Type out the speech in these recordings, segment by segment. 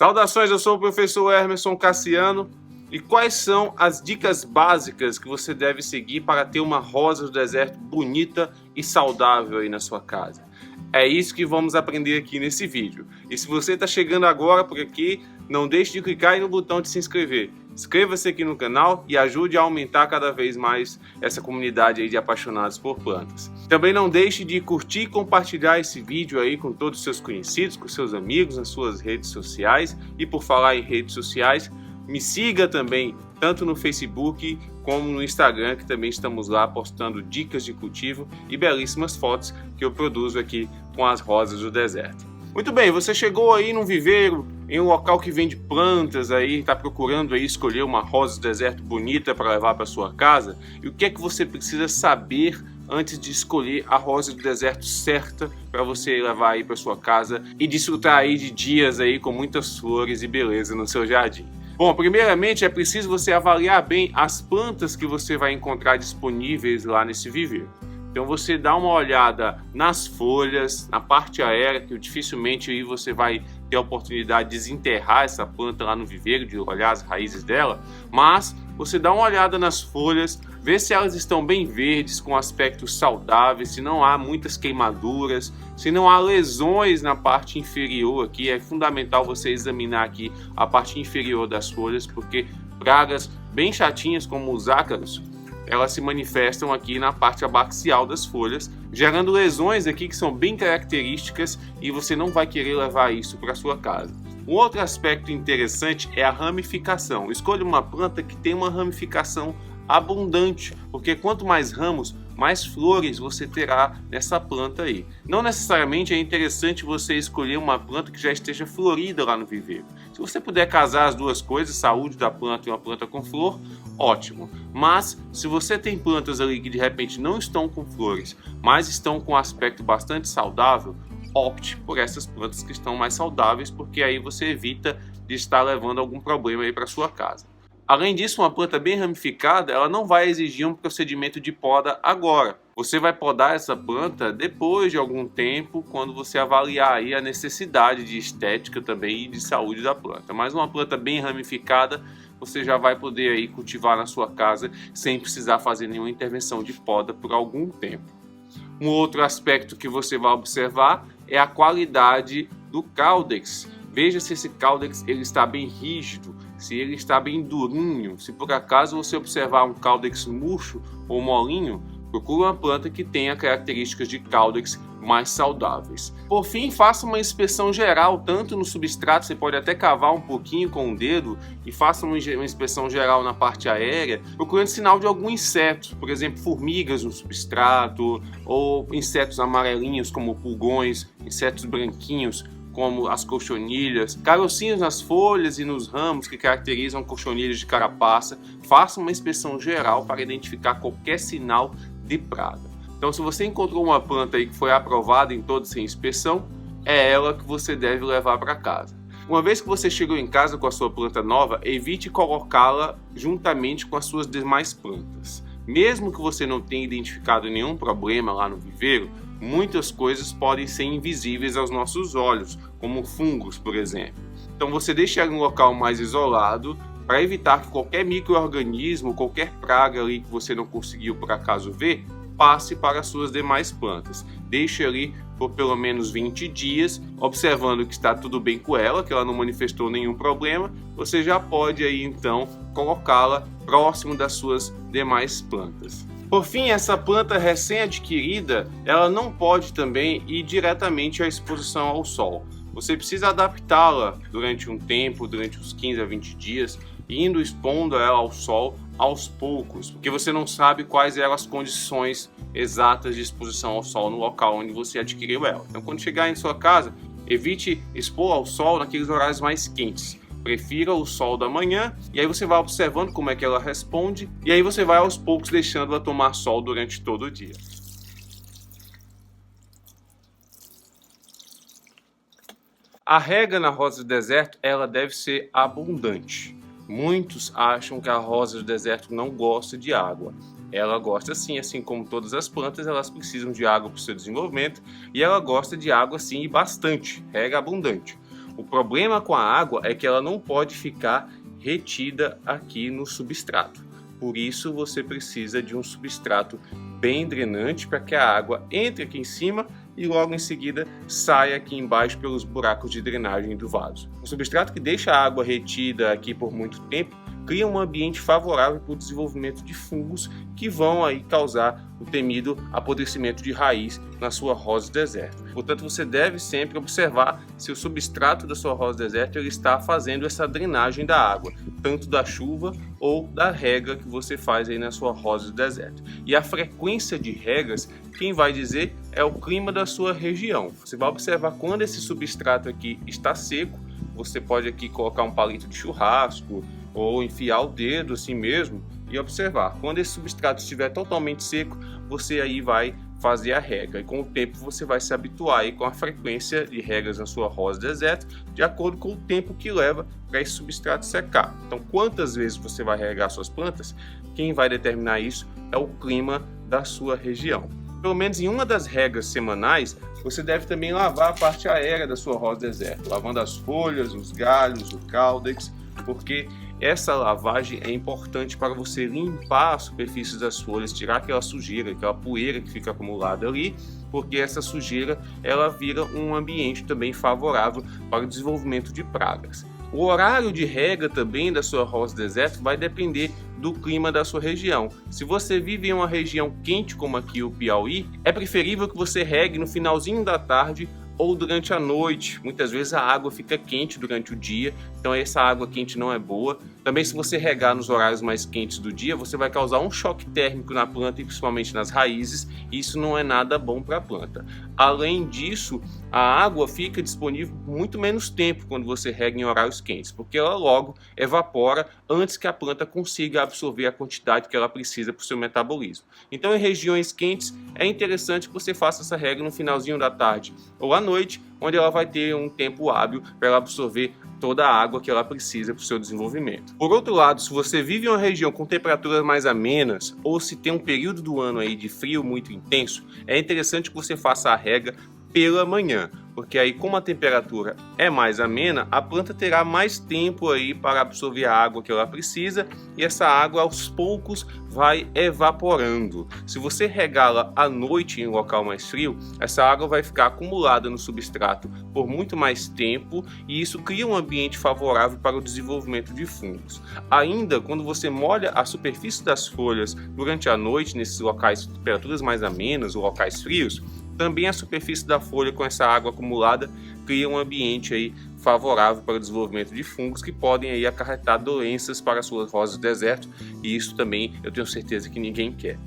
Saudações, eu sou o professor Emerson Cassiano. E quais são as dicas básicas que você deve seguir para ter uma rosa do deserto bonita e saudável aí na sua casa? É isso que vamos aprender aqui nesse vídeo. E se você está chegando agora por aqui, não deixe de clicar aí no botão de se inscrever. Inscreva-se aqui no canal e ajude a aumentar cada vez mais essa comunidade aí de apaixonados por plantas. Também não deixe de curtir e compartilhar esse vídeo aí com todos os seus conhecidos, com seus amigos, nas suas redes sociais. E por falar em redes sociais, me siga também, tanto no Facebook como no Instagram, que também estamos lá postando dicas de cultivo e belíssimas fotos que eu produzo aqui com as rosas do deserto. Muito bem, você chegou aí num viveiro, em um local que vende plantas aí, está procurando aí escolher uma rosa do deserto bonita para levar para sua casa. E o que é que você precisa saber antes de escolher a rosa do deserto certa para você levar aí para sua casa e desfrutar aí de dias aí com muitas flores e beleza no seu jardim? Bom, primeiramente é preciso você avaliar bem as plantas que você vai encontrar disponíveis lá nesse viveiro. Então você dá uma olhada nas folhas, na parte aérea, que dificilmente aí você vai ter a oportunidade de desenterrar essa planta lá no viveiro, de olhar as raízes dela, mas você dá uma olhada nas folhas, vê se elas estão bem verdes, com aspectos saudáveis, se não há muitas queimaduras, se não há lesões na parte inferior aqui. É fundamental você examinar aqui a parte inferior das folhas, porque pragas bem chatinhas como os ácaros, elas se manifestam aqui na parte abaxial das folhas, gerando lesões aqui que são bem características e você não vai querer levar isso para sua casa. Um outro aspecto interessante é a ramificação. Escolha uma planta que tem uma ramificação abundante, porque quanto mais ramos, mais flores você terá nessa planta aí. Não necessariamente é interessante você escolher uma planta que já esteja florida lá no viveiro. Se você puder casar as duas coisas, saúde da planta e uma planta com flor, ótimo. Mas se você tem plantas ali que de repente não estão com flores, mas estão com um aspecto bastante saudável, opte por essas plantas que estão mais saudáveis, porque aí você evita de estar levando algum problema aí para sua casa. Além disso, uma planta bem ramificada, ela não vai exigir um procedimento de poda agora. Você vai podar essa planta depois de algum tempo, quando você avaliar aí a necessidade de estética também e de saúde da planta. Mas uma planta bem ramificada, você já vai poder aí cultivar na sua casa sem precisar fazer nenhuma intervenção de poda por algum tempo. Um outro aspecto que você vai observar é a qualidade do caudex. Veja se esse caudex ele está bem rígido, se ele está bem durinho. Se por acaso você observar um caudex murcho ou molinho, procure uma planta que tenha características de caudex mais saudáveis. Por fim, faça uma inspeção geral, tanto no substrato, você pode até cavar um pouquinho com o dedo e faça uma inspeção geral na parte aérea, procurando sinal de algum inseto, por exemplo, formigas no substrato, ou insetos amarelinhos como pulgões, insetos branquinhos como as cochonilhas, carocinhos nas folhas e nos ramos que caracterizam cochonilhas de carapaça. Faça uma inspeção geral para identificar qualquer sinal de praga. Então, se você encontrou uma planta aí que foi aprovada em toda essa inspeção, é ela que você deve levar para casa. Uma vez que você chegou em casa com a sua planta nova, evite colocá-la juntamente com as suas demais plantas. Mesmo que você não tenha identificado nenhum problema lá no viveiro, muitas coisas podem ser invisíveis aos nossos olhos, como fungos, por exemplo. Então você deixa ela em um local mais isolado para evitar que qualquer micro-organismo, qualquer praga ali que você não conseguiu por acaso ver, passe para as suas demais plantas. Deixe ali por pelo menos 20 dias, observando que está tudo bem com ela, que ela não manifestou nenhum problema. Você já pode aí então colocá-la próximo das suas demais plantas. Por fim, essa planta recém-adquirida, ela não pode também ir diretamente à exposição ao sol. Você precisa adaptá-la durante um tempo, durante uns 15 a 20 dias, indo expondo ela ao sol aos poucos, porque você não sabe quais eram as condições exatas de exposição ao sol no local onde você adquiriu ela. Então, quando chegar em sua casa, evite expor ao sol naqueles horários mais quentes. Prefira o sol da manhã, e aí você vai observando como é que ela responde, e aí você vai aos poucos deixando ela tomar sol durante todo o dia. A rega na rosa do deserto, ela deve ser abundante. Muitos acham que a rosa do deserto não gosta de água. Ela gosta sim, assim como todas as plantas, elas precisam de água para o seu desenvolvimento, e ela gosta de água sim, e bastante, rega abundante. O problema com a água é que ela não pode ficar retida aqui no substrato. Por isso você precisa de um substrato bem drenante para que a água entre aqui em cima e logo em seguida saia aqui embaixo pelos buracos de drenagem do vaso. Um substrato que deixa a água retida aqui por muito tempo cria um ambiente favorável para o desenvolvimento de fungos que vão aí causar o temido apodrecimento de raiz na sua rosa do deserto. Portanto, você deve sempre observar se o substrato da sua rosa do deserto ele está fazendo essa drenagem da água, tanto da chuva ou da rega que você faz aí na sua rosa do deserto. E a frequência de regas, quem vai dizer é o clima da sua região. Você vai observar quando esse substrato aqui está seco, você pode aqui colocar um palito de churrasco ou enfiar o dedo assim mesmo e observar. Quando esse substrato estiver totalmente seco, você aí vai fazer a rega e com o tempo você vai se habituar aí com a frequência de regas na sua rosa do deserto de acordo com o tempo que leva para esse substrato secar. Então, quantas vezes você vai regar suas plantas, quem vai determinar isso é o clima da sua região. Pelo menos em uma das regas semanais, você deve também lavar a parte aérea da sua rosa do deserto, lavando as folhas, os galhos, o caudex, porque essa lavagem é importante para você limpar a superfície das folhas, tirar aquela sujeira, aquela poeira que fica acumulada ali, porque essa sujeira ela vira um ambiente também favorável para o desenvolvimento de pragas. O horário de rega também da sua rosa do deserto vai depender do clima da sua região. Se você vive em uma região quente como aqui o Piauí, é preferível que você regue no finalzinho da tarde ou durante a noite. Muitas vezes a água fica quente durante o dia, então essa água quente não é boa. Também se você regar nos horários mais quentes do dia, você vai causar um choque térmico na planta e principalmente nas raízes, e isso não é nada bom para a planta. Além disso, a água fica disponível por muito menos tempo quando você rega em horários quentes, porque ela logo evapora antes que a planta consiga absorver a quantidade que ela precisa para o seu metabolismo. Então em regiões quentes é interessante que você faça essa rega no finalzinho da tarde ou à noite, onde ela vai ter um tempo hábil para ela absorver toda a água que ela precisa para o seu desenvolvimento. Por outro lado, se você vive em uma região com temperaturas mais amenas ou se tem um período do ano aí de frio muito intenso, é interessante que você faça a rega pela manhã, porque aí como a temperatura é mais amena, a planta terá mais tempo aí para absorver a água que ela precisa e essa água aos poucos vai evaporando. Se você regá-la à noite em um local mais frio, essa água vai ficar acumulada no substrato por muito mais tempo e isso cria um ambiente favorável para o desenvolvimento de fungos. Ainda quando você molha a superfície das folhas durante a noite nesses locais de temperaturas mais amenas ou locais frios, também a superfície da folha com essa água acumulada cria um ambiente aí favorável para o desenvolvimento de fungos que podem aí acarretar doenças para as suas rosas do deserto e isso também eu tenho certeza que ninguém quer.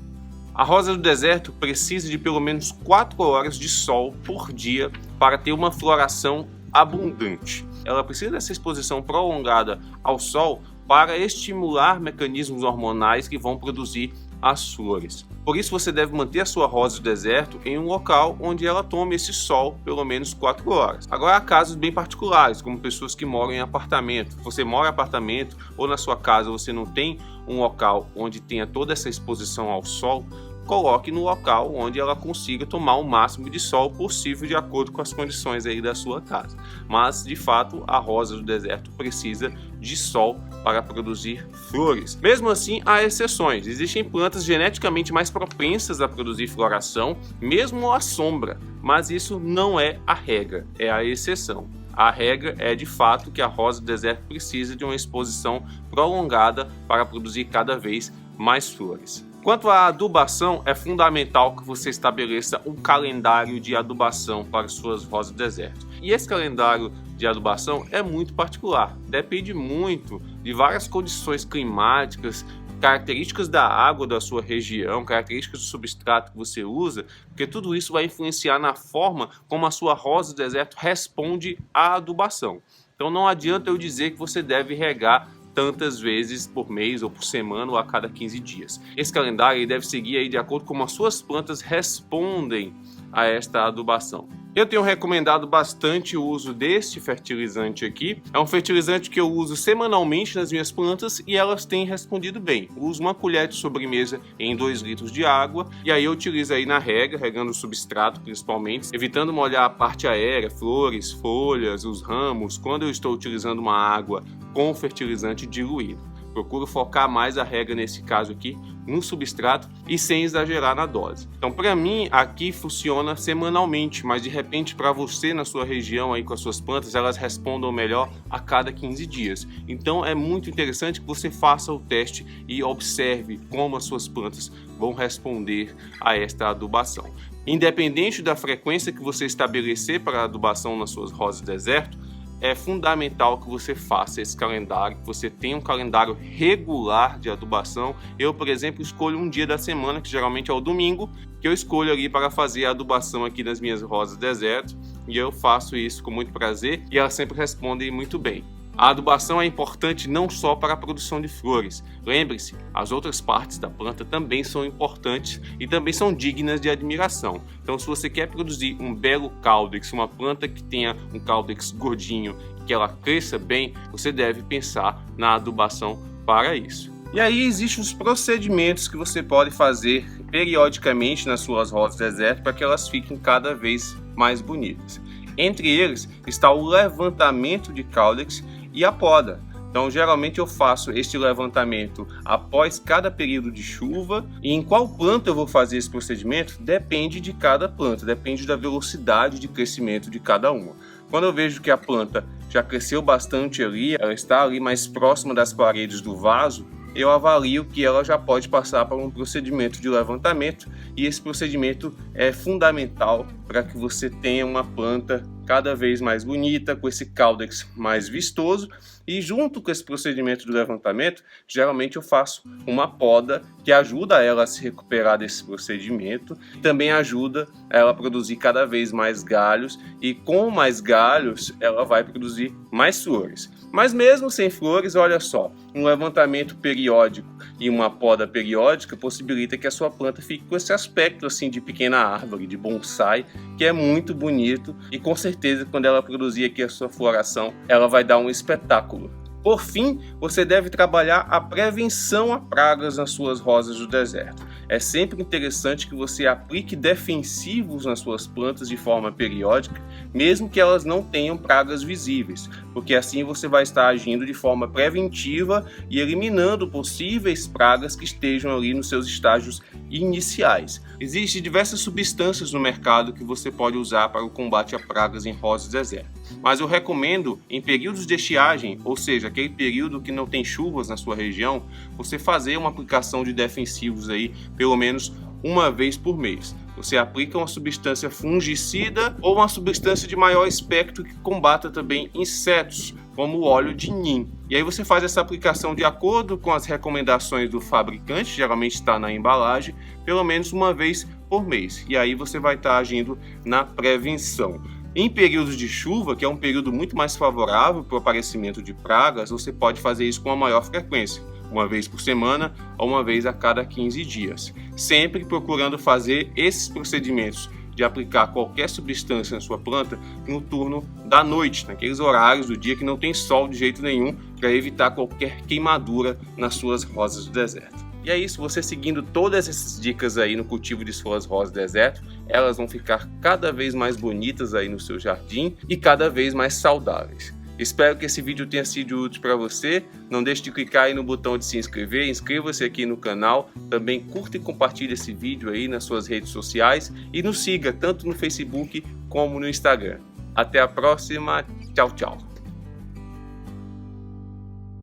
A rosa do deserto precisa de pelo menos 4 horas de sol por dia para ter uma floração abundante. Ela precisa dessa exposição prolongada ao sol para estimular mecanismos hormonais que vão produzir as flores. Por isso você deve manter a sua rosa do deserto em um local onde ela tome esse sol pelo menos 4 horas. Agora há casos bem particulares, como pessoas que moram em apartamento. Você mora em apartamento ou na sua casa você não tem um local onde tenha toda essa exposição ao sol, coloque no local onde ela consiga tomar o máximo de sol possível de acordo com as condições aí da sua casa. Mas, de fato, a rosa do deserto precisa de sol para produzir flores. Mesmo assim, há exceções. Existem plantas geneticamente mais propensas a produzir floração, mesmo à sombra, mas isso não é a regra, é a exceção. A regra é de fato que a rosa do deserto precisa de uma exposição prolongada para produzir cada vez mais flores. Quanto à adubação, é fundamental que você estabeleça um calendário de adubação para suas rosas do deserto. E esse calendário de adubação é muito particular, depende muito de várias condições climáticas, características da água da sua região, características do substrato que você usa, porque tudo isso vai influenciar na forma como a sua rosa do deserto responde à adubação. Então não adianta eu dizer que você deve regar tantas vezes por mês ou por semana ou a cada 15 dias. Esse calendário deve seguir aí de acordo com como as suas plantas respondem a esta adubação. Eu tenho recomendado bastante o uso deste fertilizante aqui. É um fertilizante que eu uso semanalmente nas minhas plantas e elas têm respondido bem. Eu uso uma colher de sobremesa em 2 litros de água e aí eu utilizo aí na rega, regando o substrato principalmente, evitando molhar a parte aérea, flores, folhas, os ramos, quando eu estou utilizando uma água com fertilizante diluído. Procuro focar mais a rega nesse caso aqui no substrato e sem exagerar na dose. Então, para mim, aqui funciona semanalmente, mas de repente para você na sua região aí com as suas plantas, elas respondam melhor a cada 15 dias. Então, é muito interessante que você faça o teste e observe como as suas plantas vão responder a esta adubação. Independente da frequência que você estabelecer para a adubação nas suas rosas deserto, é fundamental que você faça esse calendário, que você tenha um calendário regular de adubação. Eu, por exemplo, escolho um dia da semana, que geralmente é o domingo, que eu escolho ali para fazer a adubação aqui nas minhas rosas deserto, e eu faço isso com muito prazer e elas sempre respondem muito bem. A adubação é importante não só para a produção de flores. Lembre-se, as outras partes da planta também são importantes e também são dignas de admiração. Então, se você quer produzir um belo caudex, uma planta que tenha um caudex gordinho, que ela cresça bem, você deve pensar na adubação para isso. E aí existem os procedimentos que você pode fazer periodicamente nas suas rosas deserto para que elas fiquem cada vez mais bonitas. Entre eles está o levantamento de caudex e a poda. Então, geralmente eu faço este levantamento após cada período de chuva. E em qual planta eu vou fazer esse procedimento? Depende de cada planta, depende da velocidade de crescimento de cada uma. Quando eu vejo que a planta já cresceu bastante ali, ela está ali mais próxima das paredes do vaso, eu avalio que ela já pode passar por um procedimento de levantamento, e esse procedimento é fundamental para que você tenha uma planta cada vez mais bonita, com esse caudex mais vistoso. E junto com esse procedimento de levantamento, geralmente eu faço uma poda que ajuda ela a se recuperar desse procedimento, também ajuda ela a produzir cada vez mais galhos, e com mais galhos ela vai produzir mais flores. Mas mesmo sem flores, olha só, um levantamento periódico e uma poda periódica possibilita que a sua planta fique com esse aspecto assim de pequena árvore, de bonsai, que é muito bonito, e com certeza quando ela produzir aqui a sua floração, ela vai dar um espetáculo. Por fim, você deve trabalhar a prevenção a pragas nas suas rosas do deserto. É sempre interessante que você aplique defensivos nas suas plantas de forma periódica, mesmo que elas não tenham pragas visíveis, porque assim você vai estar agindo de forma preventiva e eliminando possíveis pragas que estejam ali nos seus estágios iniciais. Existem diversas substâncias no mercado que você pode usar para o combate a pragas em rosas do deserto, mas eu recomendo em períodos de estiagem, ou seja, aquele período que não tem chuvas na sua região, você fazer uma aplicação de defensivos aí pelo menos uma vez por mês. Você aplica uma substância fungicida ou uma substância de maior espectro que combata também insetos, como o óleo de nim. E aí você faz essa aplicação de acordo com as recomendações do fabricante, geralmente está na embalagem, pelo menos uma vez por mês. E aí você vai estar agindo na prevenção. Em períodos de chuva, que é um período muito mais favorável para o aparecimento de pragas, você pode fazer isso com uma maior frequência, uma vez por semana ou uma vez a cada 15 dias. Sempre procurando fazer esses procedimentos de aplicar qualquer substância na sua planta no turno da noite, naqueles horários do dia que não tem sol de jeito nenhum, para evitar qualquer queimadura nas suas rosas do deserto. E é isso, você seguindo todas essas dicas aí no cultivo de suas rosas do deserto, elas vão ficar cada vez mais bonitas aí no seu jardim e cada vez mais saudáveis. Espero que esse vídeo tenha sido útil para você. Não deixe de clicar aí no botão de se inscrever, inscreva-se aqui no canal, também curta e compartilhe esse vídeo aí nas suas redes sociais e nos siga tanto no Facebook como no Instagram. Até a próxima, tchau, tchau!